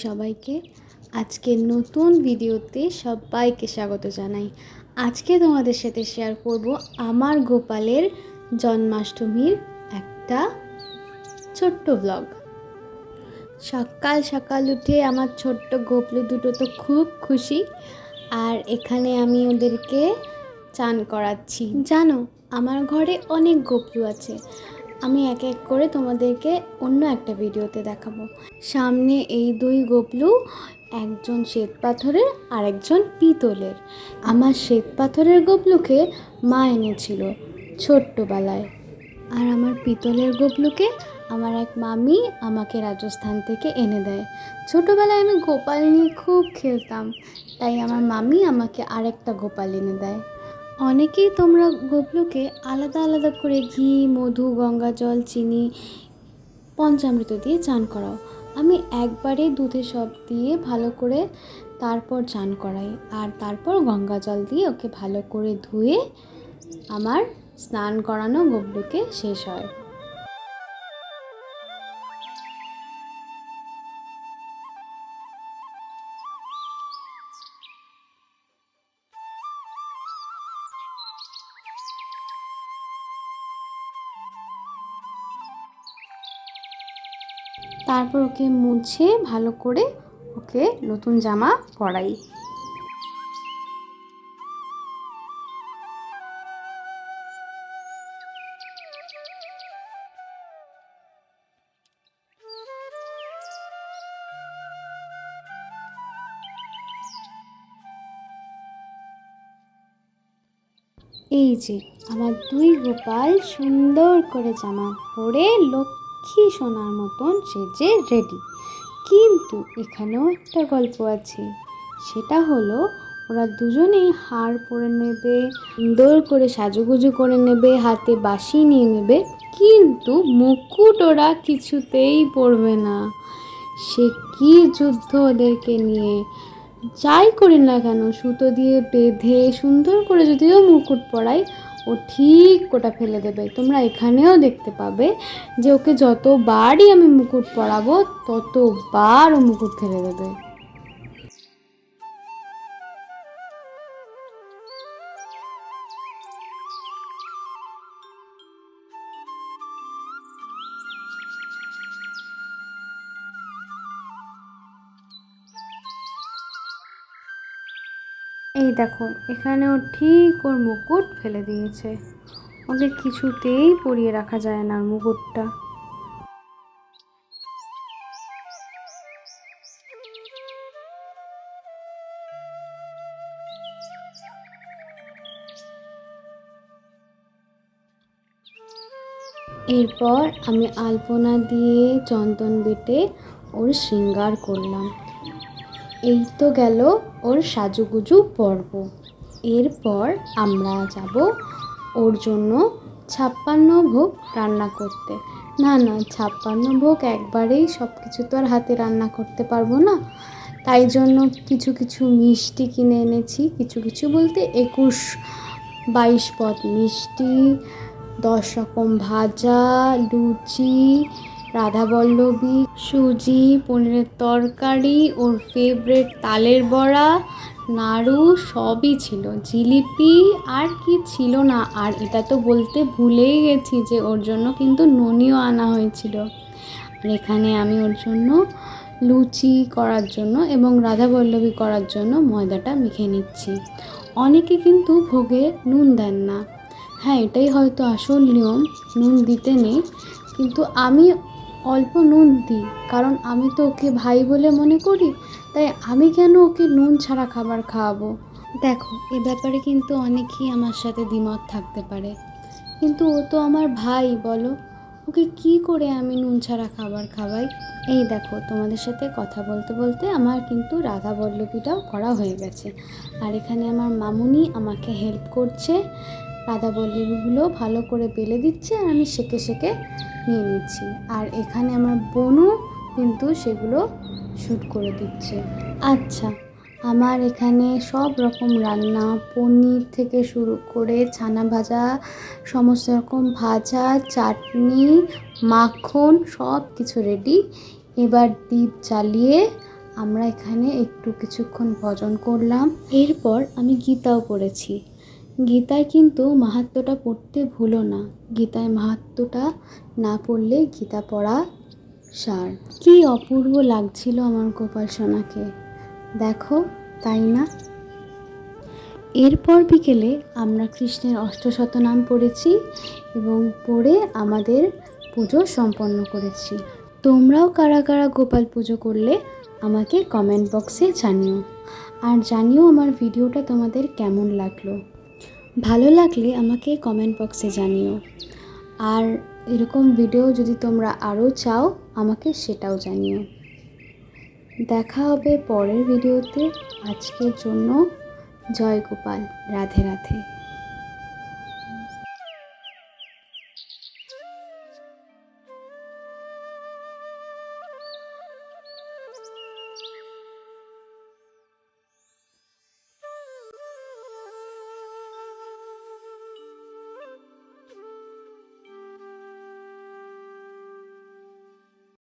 সবাইকে। আজকের নতুন ভিডিওতে সবাইকে স্বাগত জানাই। আজকে তোমাদের সাথে শেয়ার করব আমার গোপালের জন্মাষ্টমীর একটা ছোট্ট ব্লগ। সকাল সকাল উঠে আমার ছোট্ট গোপলু দুটো তো খুব খুশি, আর এখানে আমি ওদেরকে চান করাচ্ছি। জানো, আমার ঘরে অনেক গোপলু আছে, আমি এক এক করে তোমাদেরকে অন্য একটা ভিডিওতে দেখাবো। সামনে এই দুই গোপলু, একজন শ্বেত পাথরের আর একজন পিতলের। আমার শ্বেত পাথরের গোপলুকে মা এনেছিল ছোট্টবেলায়, আর আমার পিতলের গোপলুকে আমার এক মামি আমাকে রাজস্থান থেকে এনে দেয়। ছোটোবেলায় আমি গোপাল নিয়ে খুব খেলতাম, তাই আমার মামি আমাকে আরেকটা গোপাল এনে দেয়। অনেকেই তোমরা গোপলুকে আলাদা আলাদা করে ঘি, মধু, গঙ্গা জল, চিনি, পঞ্চামৃত দিয়ে চান করাও। আমি একবারে দুধে সব দিয়ে ভালো করে তারপর চান করাই, আর তারপর গঙ্গা জল দিয়ে ওকে ভালো করে ধুয়ে আমার স্নান করানো গোপলুকে শেষ হয়। তারপর ওকে মুছে ভালো করে ওকে নতুন জামা পরাই। এই যে আমার দুই গোপাল সুন্দর করে জামা পরে লক্ষ্মী সোনার মতন সেজে রেডি। কিন্তু এখানেও একটা গল্প আছে, সেটা হলো ওরা দুজনেই হার পরে নেবে, সুন্দর করে সাজুগুজু করে নেবে, হাতে বাঁশি নিয়ে নেবে, কিন্তু মুকুট ওরা কিছুতেই পরবে না। সে কি যুদ্ধ ওদেরকে নিয়ে! যাই করি না কেন, সুতো দিয়ে বেঁধে সুন্দর করে যদিও মুকুট পরাই, ও ঠিক ওটা ফেলে দেবে। তোমরা এখানেও দেখতে পাবে যে ওকে যতবারই আমি মুকুট পরাবো ততবার ও মুকুট ফেলে দেবে। এই দেখো, এখানে ও ঠিক ওর মুকুট ফেলে দিয়েছে। ওকে কিছুতেই পরিয়ে রাখা যায় না মুকুটটা। এরপর আমি আলপনা দিয়ে চন্দন বেটে ওর শৃঙ্গার করলাম। এই তো গেল ওর সাজুগুজু পর্ব। এরপর আমরা যাব ওর জন্য 56 ভোগ রান্না করতে। না, 56 ভোগ একবারেই সব কিছু তো আর হাতে রান্না করতে পারবো না, তাই জন্য কিছু কিছু মিষ্টি কিনে এনেছি। কিছু কিছু বলতে 21-22 পদ মিষ্টি, 10 রকম ভাজা, লুচি, রাধাবল্লভী, সুজি, পনিরের তরকারি, ওর ফেভারিট তালের বড়া, নাড়ু সবই ছিল, জিলিপি, আর কি ছিল না। আর এটা তো বলতে ভুলেই গেছি যে ওর জন্য কিন্তু ননিও আনা হয়েছিল। আর এখানে আমি ওর জন্য লুচি করার জন্য এবং রাধাবল্লভী করার জন্য ময়দাটা মেখে নিচ্ছি। অনেকে কিন্তু ভোগে নুন দেন না। হ্যাঁ, এটাই হয়তো আসল নিয়ম, নুন দিতে নেই, কিন্তু আমি অল্প নুন দিই, কারণ আমি তো ওকে ভাই বলে মনে করি, তাই আমি কেন ওকে নুন ছাড়া খাবার খাওয়াবো। দেখো, এ ব্যাপারে কিন্তু অনেকেই আমার সাথে দ্বিমত থাকতে পারে, কিন্তু ও তো আমার ভাই, বলো, ওকে কি করে আমি নুন ছাড়া খাবার খাওয়াই। এই দেখো, তোমাদের সাথে কথা বলতে বলতে আমার কিন্তু রাধাবল্লভীটাও করা হয়ে গেছে, আর এখানে আমার মামুনি আমাকে হেল্প করছে, রাধাবল্লভীগুলো ভালো করে বেলে দিচ্ছে আর আমি সেঁকে সেঁকে নিয়ে নিচ্ছি। আর এখানে আমার বোনও কিন্তু সেগুলো শ্যুট করে দিচ্ছে। আচ্ছা, আমার এখানে সব রকম রান্না, পনির থেকে শুরু করে ছানা ভাজা, সমস্ত রকম ভাজা, চাটনি, মাখন সব কিছু রেডি। এবার দীপ জ্বালিয়ে আমরা এখানে একটু কিছুক্ষণ ভজন করলাম। এরপর আমি গীতাও পড়েছি। গীতায় কিন্তু মাহাত্ম্যটা পড়তে ভুলো না। গীতায় মাহাত্ম্যটা না পড়লে গীতা পড়া সার। কি অপূর্ব লাগছিল আমার গোপাল সোনাকে, দেখো, তাই না? এরপর বিকেলে আমরা কৃষ্ণের অষ্টশতনাম পড়েছি এবং পড়ে আমাদের পুজো সম্পন্ন করেছি। তোমরাও কারা কারা গোপাল পুজো করলে আমাকে কমেন্ট বক্সে জানিও। আর জানিও আমার ভিডিওটা তোমাদের কেমন লাগলো। ভালো লাগলে আমাকে কমেন্ট বক্সে জানিও। আর এরকম ভিডিও যদি তোমরা আরও চাও আমাকে সেটাও জানিও। দেখা হবে পরের ভিডিওতে। আজকের জন্য জয় গোপাল, রাধে রাধে।